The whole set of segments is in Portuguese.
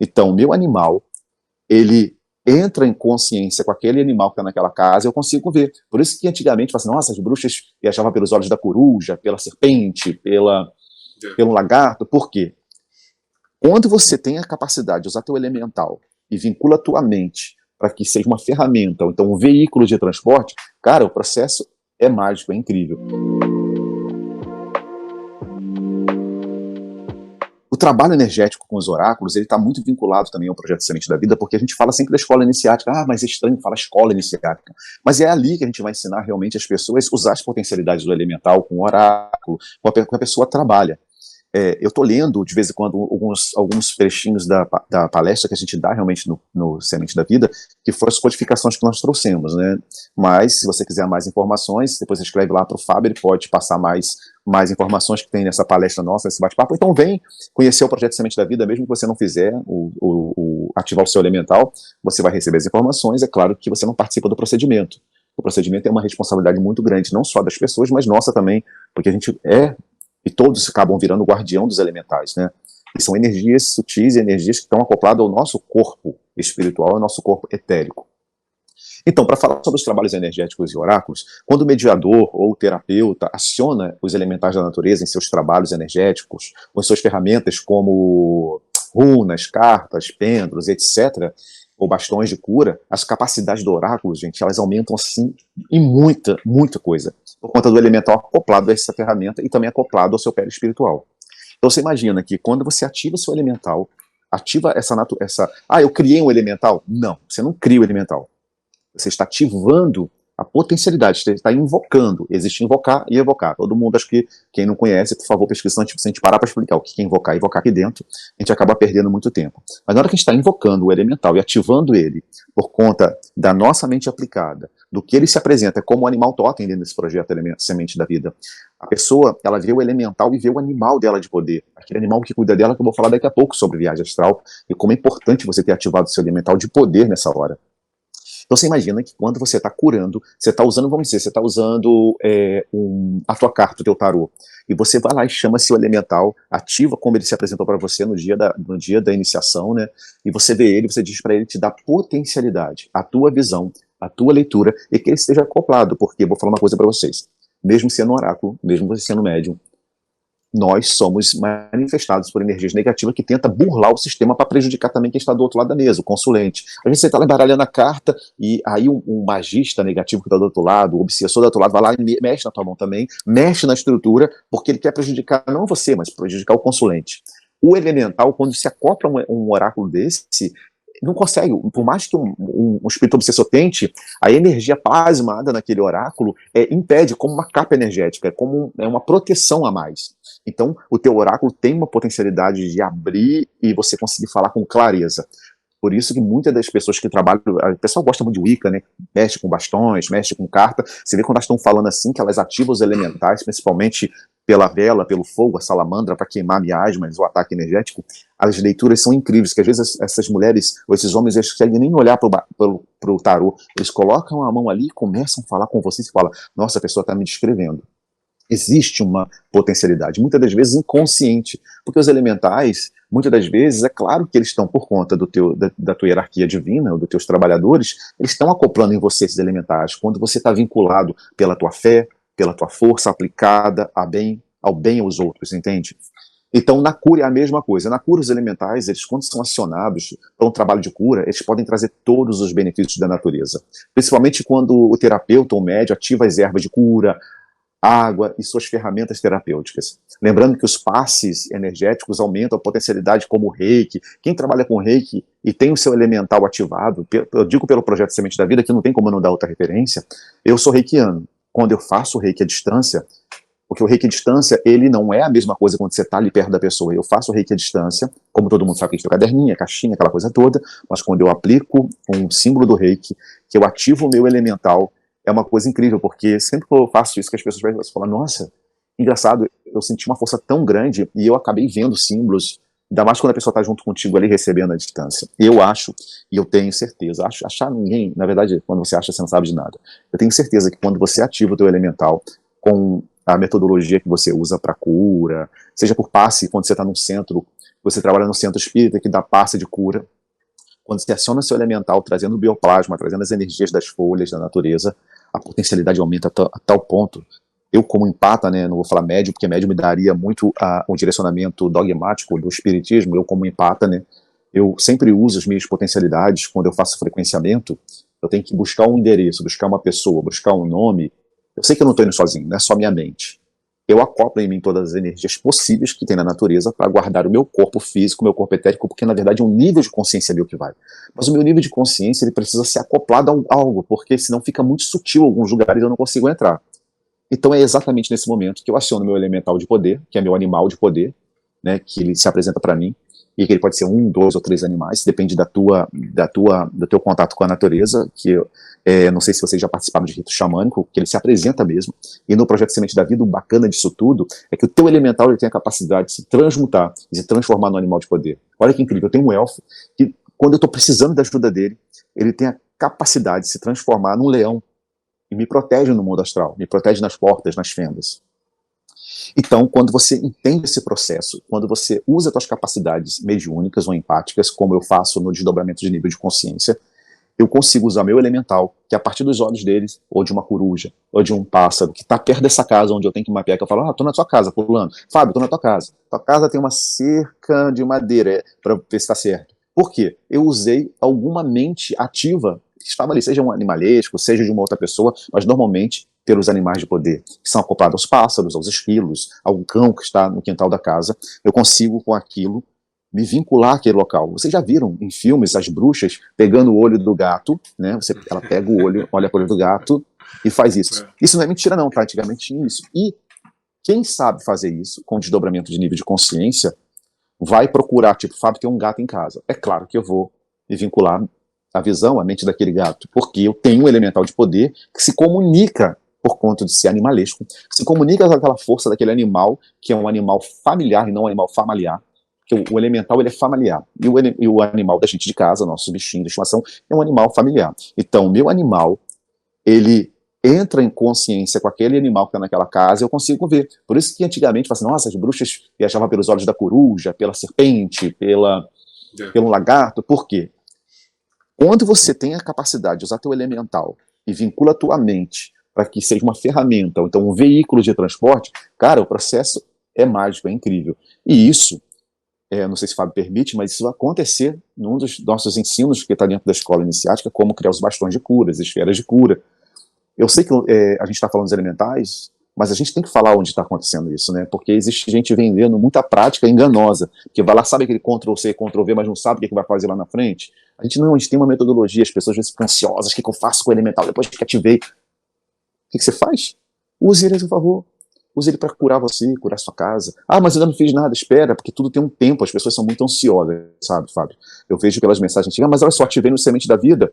Então, o meu animal, ele entra em consciência com aquele animal que está naquela casa, eu consigo ver. Por isso que antigamente, assim, nossa, as bruxas viajavam pelos olhos da coruja, pela serpente, pelo lagarto. Por quê? Quando você tem a capacidade de usar teu elemental e vincula a tua mente para que seja uma ferramenta, ou então um veículo de transporte, cara, o processo é mágico, é incrível. O trabalho energético com os oráculos, ele está muito vinculado também ao projeto Semente da Vida, porque a gente fala sempre da escola iniciática. Ah, mas é estranho falar escola iniciática. Mas é ali que a gente vai ensinar realmente as pessoas a usar as potencialidades do elemental com o oráculo, com a pessoa trabalha. Eu estou lendo, de vez em quando, alguns trechinhos da palestra que a gente dá realmente no Semente da Vida, que foram as codificações que nós trouxemos, né? Mas, se você quiser mais informações, depois você escreve lá para o Fábio, ele pode passar mais informações que tem nessa palestra nossa, nesse bate-papo. Então, vem conhecer o projeto Semente da Vida, mesmo que você não fizer ativar o seu elemental, você vai receber as informações. É claro que você não participa do procedimento. O procedimento é uma responsabilidade muito grande, não só das pessoas, mas nossa também, porque a gente e todos acabam virando o guardião dos elementais, né? E são energias sutis e energias que estão acopladas ao nosso corpo espiritual, ao nosso corpo etérico. Então, para falar sobre os trabalhos energéticos e oráculos, quando o mediador ou o terapeuta aciona os elementais da natureza em seus trabalhos energéticos, ou em suas ferramentas como runas, cartas, pêndulos, etc., ou bastões de cura, as capacidades do oráculo, gente, elas aumentam assim em muita, muita coisa, por conta do elemental acoplado a essa ferramenta e também acoplado ao seu pé espiritual. Então você imagina que quando você ativa o seu elemental, ativa eu criei um elemental? Não, você não cria o elemental. Você está ativando a potencialidade, você está invocando. Existe invocar e evocar. Todo mundo, acho que quem não conhece, por favor, pesquisa antes, se a gente parar para explicar o que é invocar e evocar aqui dentro, a gente acaba perdendo muito tempo. Mas na hora que a gente está invocando o elemental e ativando ele por conta da nossa mente aplicada, do que ele se apresenta como um animal totem dentro desse projeto Semente da Vida, a pessoa, ela vê o elemental e vê o animal dela de poder. Aquele animal que cuida dela, que eu vou falar daqui a pouco sobre viagem astral e como é importante você ter ativado o seu elemental de poder nessa hora. Então você imagina que quando você está curando, você está usando, vamos dizer, você está usando a tua carta, o teu tarô, e você vai lá e chama seu elemental, ativa como ele se apresentou para você no dia da iniciação, né? E você vê ele, você diz para ele te dar potencialidade, a tua visão, a tua leitura, e que ele esteja acoplado, porque vou falar uma coisa para vocês, mesmo sendo oráculo, mesmo você sendo médium, nós somos manifestados por energias negativas que tenta burlar o sistema para prejudicar também quem está do outro lado da mesa, o consulente. Às vezes você está embaralhando a carta e aí um magista negativo que está do outro lado, o obsessor do outro lado, vai lá e mexe na tua mão também, mexe na estrutura, porque ele quer prejudicar não você, mas prejudicar o consulente. O elemental, quando se acopla um oráculo desse, não consegue, por mais que um espírito obsessor tente, a energia plasmada naquele oráculo impede, como uma capa energética, como uma proteção a mais. Então, o teu oráculo tem uma potencialidade de abrir e você conseguir falar com clareza. Por isso que muitas das pessoas que trabalham, o pessoal gosta muito de Wicca, né? Mexe com bastões, mexe com carta. Você vê quando elas estão falando assim, que elas ativam os elementais, principalmente pela vela, pelo fogo, a salamandra, para queimar miasmas, o ataque energético. As leituras são incríveis, que às vezes essas mulheres, ou esses homens, eles conseguem nem olhar para o tarô. Eles colocam a mão ali e começam a falar com você e falam, nossa, a pessoa está me descrevendo. Existe uma potencialidade, muitas das vezes inconsciente, porque os elementais, muitas das vezes, é claro que eles estão por conta da tua hierarquia divina, ou dos teus trabalhadores, eles estão acoplando em você esses elementais, quando você está vinculado pela tua fé, pela tua força aplicada ao bem aos outros, entende? Então, na cura é a mesma coisa. Na cura, os elementais, eles, quando são acionados para um trabalho de cura, eles podem trazer todos os benefícios da natureza. Principalmente quando o terapeuta ou o médium ativa as ervas de cura, água e suas ferramentas terapêuticas. Lembrando que os passes energéticos aumentam a potencialidade como o reiki. Quem trabalha com reiki e tem o seu elemental ativado, eu digo pelo projeto Semente da Vida, que não tem como eu não dar outra referência, eu sou reikiano. Quando eu faço o reiki à distância, porque o reiki à distância, ele não é a mesma coisa quando você está ali perto da pessoa. Eu faço o reiki à distância, como todo mundo sabe que a gente tem caderninha, caixinha, aquela coisa toda, mas quando eu aplico um símbolo do reiki, que eu ativo o meu elemental, é uma coisa incrível, porque sempre que eu faço isso, que as pessoas falam, nossa, engraçado, eu senti uma força tão grande e eu acabei vendo símbolos, ainda mais quando a pessoa está junto contigo ali recebendo a distância. Eu acho, e eu tenho certeza, achar ninguém, na verdade, quando você acha, você não sabe de nada. Eu tenho certeza que quando você ativa o teu elemental com a metodologia que você usa para cura, seja por passe, quando você está num centro, você trabalha no centro espírita que dá passe de cura. Quando você aciona seu elemental, trazendo o bioplasma, trazendo as energias das folhas, da natureza, a potencialidade aumenta a tal ponto. Eu, como empata, né, não vou falar médium, porque médium me daria muito um direcionamento dogmático do espiritismo. Eu, como empata, né, eu sempre uso as minhas potencialidades. Quando eu faço frequenciamento, eu tenho que buscar um endereço, buscar uma pessoa, buscar um nome. Eu sei que eu não estou indo sozinho, não é só minha mente. Eu acoplo em mim todas as energias possíveis que tem na natureza para guardar o meu corpo físico, o meu corpo etérico, porque na verdade é um nível de consciência ali o que vai. Mas o meu nível de consciência ele precisa ser acoplado a algo, porque senão fica muito sutil em alguns lugares e eu não consigo entrar. Então é exatamente nesse momento que eu aciono meu elemental de poder, que é meu animal de poder, né, que ele se apresenta para mim, e que ele pode ser 1, 2 ou 3 animais, depende do teu contato com a natureza, que não sei se vocês já participaram de rito xamânico, que ele se apresenta mesmo, e no Projeto Semente da Vida, o bacana disso tudo é que o teu elemental ele tem a capacidade de se transmutar, de se transformar no animal de poder. Olha que incrível, eu tenho um elfo que, quando eu estou precisando da ajuda dele, ele tem a capacidade de se transformar num leão, e me protege no mundo astral, me protege nas portas, nas fendas. Então, quando você entende esse processo, quando você usa as suas capacidades mediúnicas ou empáticas, como eu faço no desdobramento de nível de consciência, eu consigo usar meu elemental, que a partir dos olhos deles, ou de uma coruja, ou de um pássaro, que está perto dessa casa onde eu tenho que mapear, que eu falo, tô na tua casa, fulano. Fábio, tô na tua casa. Tua casa tem uma cerca de madeira, para ver se está certo. Por quê? Eu usei alguma mente ativa que estava ali, seja um animalesco, seja de uma outra pessoa, mas normalmente pelos animais de poder, que são acoplados aos pássaros, aos esquilos, ao cão que está no quintal da casa. Eu consigo, com aquilo, me vincular àquele local. Vocês já viram em filmes as bruxas pegando o olho do gato, né? Ela pega o olho, olha para o olho do gato e faz isso. Isso não é mentira não, tá? Antigamente tinha isso. E quem sabe fazer isso, com desdobramento de nível de consciência, vai procurar, tipo, Fábio tem um gato em casa. É claro que eu vou me vincular à visão, à mente daquele gato, porque eu tenho um elemental de poder que se comunica, por conta de ser animalesco, se comunica com aquela força daquele animal, que é um animal familiar e não um animal familiar, porque o elemental ele é familiar, e o animal da gente de casa, nosso bichinho de estimação, é um animal familiar. Então, meu animal, ele entra em consciência com aquele animal que está naquela casa, eu consigo ver. Por isso que antigamente, assim, nossa, as bruxas viajavam pelos olhos da coruja, pela serpente, pelo lagarto. Por quê? Quando você tem a capacidade de usar teu elemental e vincula a tua mente para que seja uma ferramenta, ou então um veículo de transporte, cara, o processo é mágico, é incrível. E isso, não sei se o Fábio permite, mas isso vai acontecer num dos nossos ensinos que está dentro da escola iniciática, como criar os bastões de cura, as esferas de a sei que a gente está falando dos elementais, mas a gente tem que falar onde está acontecendo isso, né? Porque existe gente vendendo muita prática enganosa, que vai lá, sabe aquele Ctrl-C, Ctrl-V, mas não sabe o que vai fazer lá na frente. A gente tem uma metodologia, as pessoas às vezes ficam ansiosas, o que eu faço com o elemental depois que ativei? O que você faz? Use ele, por favor. Use ele para curar você, curar sua casa. Ah, mas eu ainda não fiz nada. Espera, porque tudo tem um tempo. As pessoas são muito ansiosas, sabe, Fábio? Eu vejo pelas mensagens antigas, mas olha só, ativei no Semente da Vida.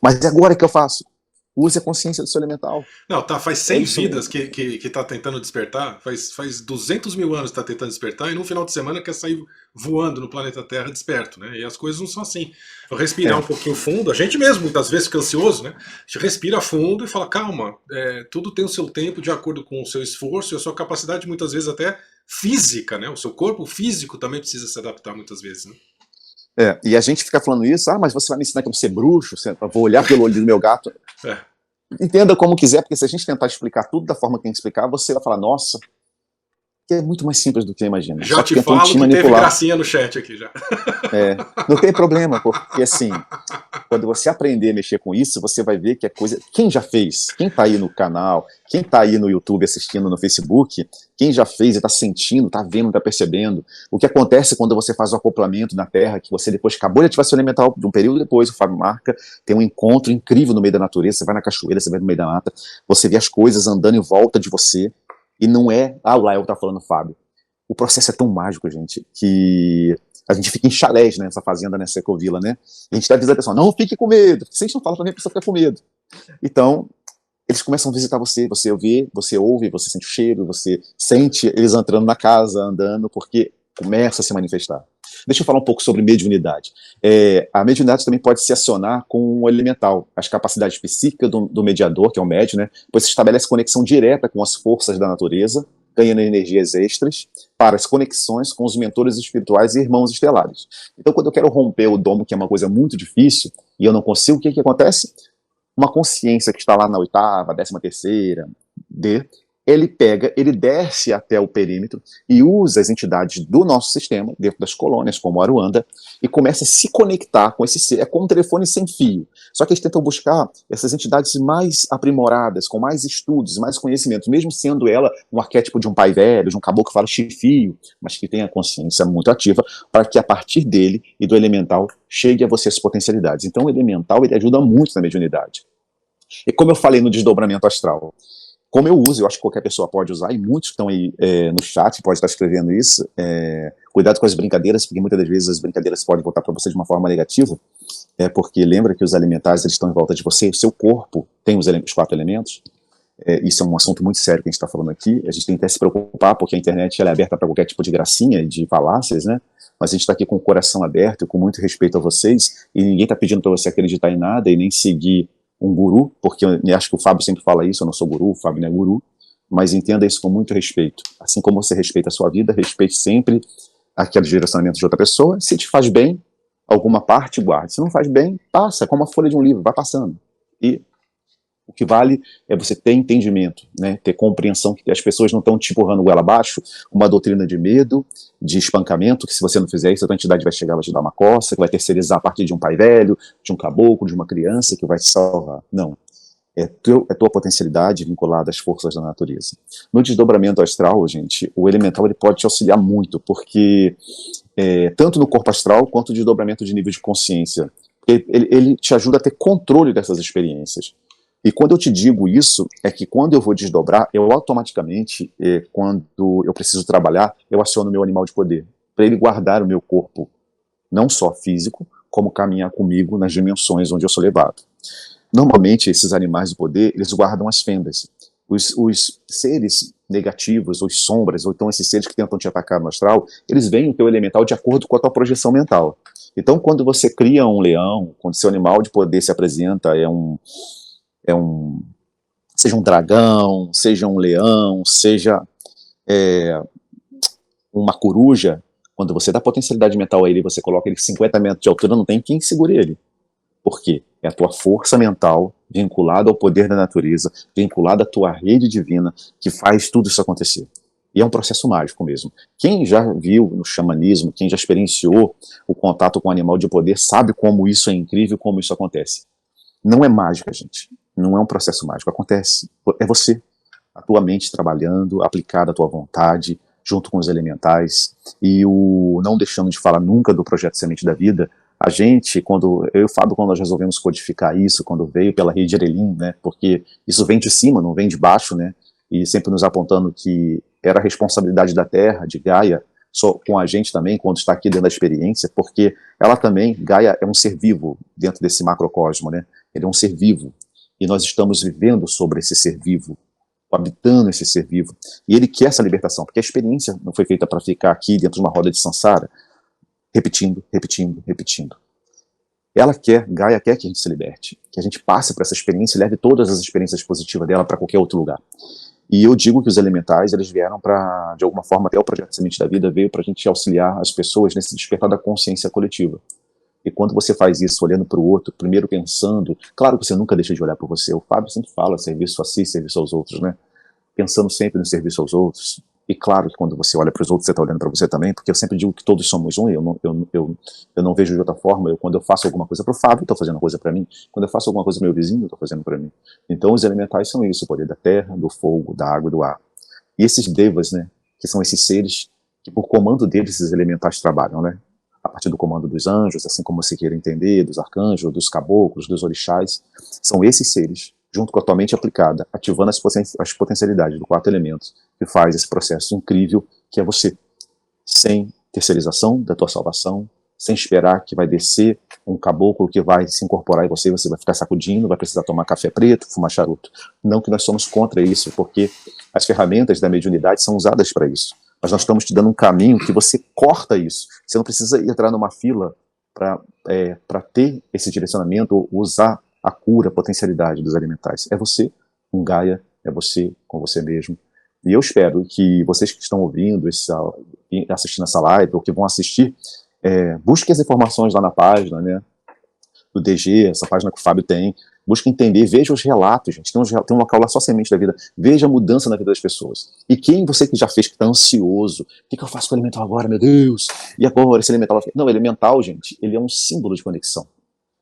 Mas agora que eu faço? Use a consciência do seu elemental. Não, tá, faz 100 vidas que tá tentando despertar, faz 200 mil anos que tá tentando despertar, e no final de semana quer sair voando no planeta Terra desperto, né? E as coisas não são assim. Respirar um pouquinho fundo, a gente mesmo muitas vezes fica ansioso, né? A gente respira fundo e fala, calma, tudo tem o seu tempo de acordo com o seu esforço e a sua capacidade, muitas vezes até física, né? O seu corpo físico também precisa se adaptar muitas vezes, né? E a gente fica falando isso, mas você vai me ensinar que eu vou ser bruxo, eu vou olhar pelo olho do meu gato. Entenda como quiser, porque se a gente tentar explicar tudo da forma que tem que explicar, você vai falar, nossa, que é muito mais simples do que eu imagino. Já te falo que teve gracinha no chat aqui já. Não tem problema, porque assim, quando você aprender a mexer com isso, você vai ver que é coisa... Quem já fez? Quem tá aí no canal, quem tá aí no YouTube assistindo, no Facebook, quem já fez e tá sentindo, tá vendo, tá percebendo, o que acontece quando você faz o acoplamento na Terra, que você depois acabou de ativar seu elemental, de um período depois, o Fábio marca, tem um encontro incrível no meio da natureza, você vai na cachoeira, você vai no meio da mata, você vê as coisas andando em volta de você, e não é, o Lael tá falando, Fábio. O processo é tão mágico, gente, que a gente fica em chalés, né, nessa fazenda, nessa ecovila, né? E a gente tá avisando a pessoa, não fique com medo. Se a gente não fala também, a pessoa fica com medo. Então, eles começam a visitar você vê, você ouve, você sente o cheiro, você sente eles entrando na casa, andando, porque começa a se manifestar. Deixa eu falar um pouco sobre mediunidade. A mediunidade também pode se acionar com o elemental, as capacidades psíquicas do mediador, que é o médium, né? Pois se estabelece conexão direta com as forças da natureza, ganhando energias extras para as conexões com os mentores espirituais e irmãos estelares. Então, quando eu quero romper o domo, que é uma coisa muito difícil, e eu não consigo, o que acontece? Uma consciência que está lá na oitava, 13ª, ele pega, ele desce até o perímetro e usa as entidades do nosso sistema, dentro das colônias, como a Aruanda, e começa a se conectar com esse ser. É como um telefone sem fio. Só que eles tentam buscar essas entidades mais aprimoradas, com mais estudos, mais conhecimentos, mesmo sendo ela um arquétipo de um pai velho, de um caboclo que fala chifio, mas que tem a consciência muito ativa, para que a partir dele e do elemental chegue a você as potencialidades. Então o elemental, ele ajuda muito na mediunidade. E como eu falei no desdobramento astral, como eu uso, eu acho que qualquer pessoa pode usar, e muitos que estão aí no chat podem estar escrevendo isso, cuidado com as brincadeiras, porque muitas das vezes as brincadeiras podem voltar para você de uma forma negativa, porque lembra que os elementares, eles estão em volta de você, o seu corpo tem os 4 elementos, isso é um assunto muito sério que a gente está falando aqui, a gente tem que até se preocupar, porque a internet ela é aberta para qualquer tipo de gracinha e de falácias, né? Mas a gente está aqui com o coração aberto, com muito respeito a vocês, e ninguém está pedindo para você acreditar em nada e nem seguir um guru, porque eu acho que o Fábio sempre fala isso, eu não sou guru, o Fábio não é guru, mas entenda isso com muito respeito. Assim como você respeita a sua vida, respeite sempre aquele direcionamento de outra pessoa. Se te faz bem, alguma parte, guarde. Se não faz bem, passa, como a folha de um livro, vai passando. E o que vale é você ter entendimento, né? Ter compreensão que as pessoas não estão te empurrando goela abaixo, uma doutrina de medo, de espancamento, que se você não fizer isso, a tua entidade vai chegar, vai te dar uma coça, que vai terceirizar a partir de um pai velho, de um caboclo, de uma criança, que vai te salvar. Não. É tua potencialidade vinculada às forças da natureza. No desdobramento astral, gente, o elemental ele pode te auxiliar muito, porque tanto no corpo astral, quanto no desdobramento de nível de consciência, ele te ajuda a ter controle dessas experiências. E quando eu te digo isso, é que quando eu vou desdobrar, eu automaticamente, quando eu preciso trabalhar, eu aciono o meu animal de poder, para ele guardar o meu corpo, não só físico, como caminhar comigo nas dimensões onde eu sou levado. Normalmente, esses animais de poder, eles guardam as fendas. Os seres negativos, os sombras, ou então esses seres que tentam te atacar no astral, eles veem o teu elemental de acordo com a tua projeção mental. Então, quando você cria um leão, quando seu animal de poder se apresenta, seja um dragão, seja um leão, seja uma coruja, quando você dá potencialidade mental a ele e você coloca ele 50 metros de altura, não tem quem segure ele. Por quê? É a tua força mental vinculada ao poder da natureza, vinculada à tua rede divina, que faz tudo isso acontecer. E é um processo mágico mesmo. Quem já viu no xamanismo, quem já experienciou o contato com o animal de poder, sabe como isso é incrível, como isso acontece. Não é mágica, gente. Não é um processo mágico. Acontece. É você, a tua mente trabalhando, aplicada à tua vontade, junto com os elementais, e não deixando de falar nunca do projeto Semente da Vida. A gente, eu e o Fábio, quando nós resolvemos codificar isso, quando veio pela rede Erelim, né, porque isso vem de cima, não vem de baixo, né, e sempre nos apontando que era a responsabilidade da Terra, de Gaia, só com a gente também, quando está aqui dentro da experiência, porque ela também, Gaia é um ser vivo dentro desse macrocosmo, né, ele é um ser vivo, e nós estamos vivendo sobre esse ser vivo, habitando esse ser vivo, e ele quer essa libertação, porque a experiência não foi feita para ficar aqui dentro de uma roda de samsara, repetindo, repetindo, repetindo. Gaia quer que a gente se liberte, que a gente passe por essa experiência e leve todas as experiências positivas dela para qualquer outro lugar. E eu digo que os elementais, eles vieram para, de alguma forma, até o projeto Semente da Vida veio para a gente auxiliar as pessoas nesse despertar da consciência coletiva. E quando você faz isso, olhando para o outro, primeiro pensando, claro que você nunca deixa de olhar para você, o Fábio sempre fala, serviço a si, serviço aos outros, né? Pensando sempre no serviço aos outros. E claro que quando você olha para os outros, você está olhando para você também, porque eu sempre digo que todos somos um, e eu não vejo de outra forma. Quando eu faço alguma coisa para o Fábio, estou fazendo uma coisa para mim. Quando eu faço alguma coisa para o meu vizinho, estou fazendo para mim. Então os elementais são isso, o poder da terra, do fogo, da água e do ar. E esses devas, né, que são esses seres que por comando deles esses elementais trabalham, né? A partir do comando dos anjos, assim como você queira entender, dos arcanjos, dos caboclos, dos orixás, são esses seres, junto com a tua mente aplicada, ativando as potencialidades do 4 elementos, que faz esse processo incrível que é você, sem terceirização da tua salvação, sem esperar que vai descer um caboclo que vai se incorporar em você vai ficar sacudindo, vai precisar tomar café preto, fumar charuto. Não que nós somos contra isso, porque as ferramentas da mediunidade são usadas para isso. Mas nós estamos te dando um caminho que você corta isso. Você não precisa entrar numa fila para ter esse direcionamento ou usar a cura, a potencialidade dos elementais. É você com Gaia, é você com você mesmo. E eu espero que vocês que estão ouvindo, assistindo essa live, ou que vão assistir, busquem as informações lá na página, né, do DG, essa página que o Fábio tem, busque entender, veja os relatos, gente, tem um local lá só Semente da Vida, veja a mudança na vida das pessoas. E quem você que já fez, que está ansioso, o que eu faço com o elemental agora, meu Deus? E agora, esse elemental... Não, o elemental, gente, ele é um símbolo de conexão.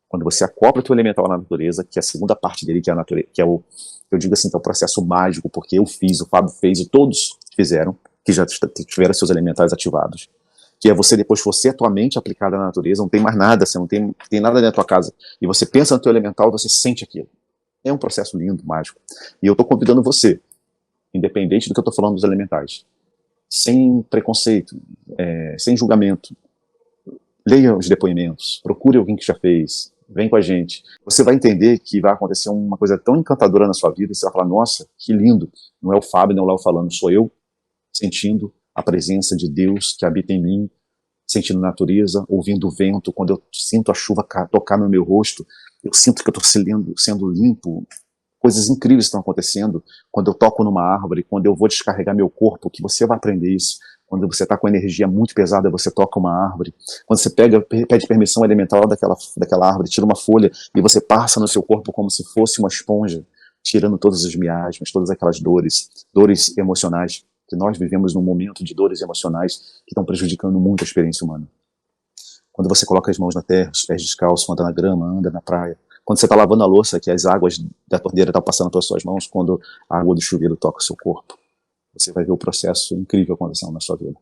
Quando você acopla o teu elemental na natureza, que é a segunda parte dele, que é a natureza, que é o, eu digo assim, que é o processo mágico, porque eu fiz, o Fábio fez, e todos fizeram, que já tiveram seus elementais ativados, que é você, depois você, a tua mente aplicada na natureza, não tem mais nada, você não tem nada dentro da tua casa, e você pensa no teu elemental, você sente aquilo. É um processo lindo, mágico. E eu estou convidando você, independente do que eu estou falando dos elementais, sem preconceito, sem julgamento, leia os depoimentos, procure alguém que já fez, vem com a gente. Você vai entender que vai acontecer uma coisa tão encantadora na sua vida, você vai falar, nossa, que lindo. Não é o Fábio, não é o Léo falando, sou eu sentindo a presença de Deus que habita em mim, sentindo a natureza, ouvindo o vento, quando eu sinto a chuva tocar no meu rosto, eu sinto que eu estou sendo limpo, coisas incríveis estão acontecendo, quando eu toco numa árvore, quando eu vou descarregar meu corpo, que você vai aprender isso, quando você está com energia muito pesada, você toca uma árvore, quando você pede permissão elemental daquela árvore, tira uma folha, e você passa no seu corpo como se fosse uma esponja, tirando todas as miasmas, todas aquelas dores emocionais, que nós vivemos num momento de dores emocionais que estão prejudicando muito a experiência humana. Quando você coloca as mãos na terra, os pés descalços, anda na grama, anda na praia, quando você está lavando a louça, que as águas da torneira estão passando pelas suas mãos, quando a água do chuveiro toca o seu corpo, você vai ver o processo incrível acontecendo na sua vida.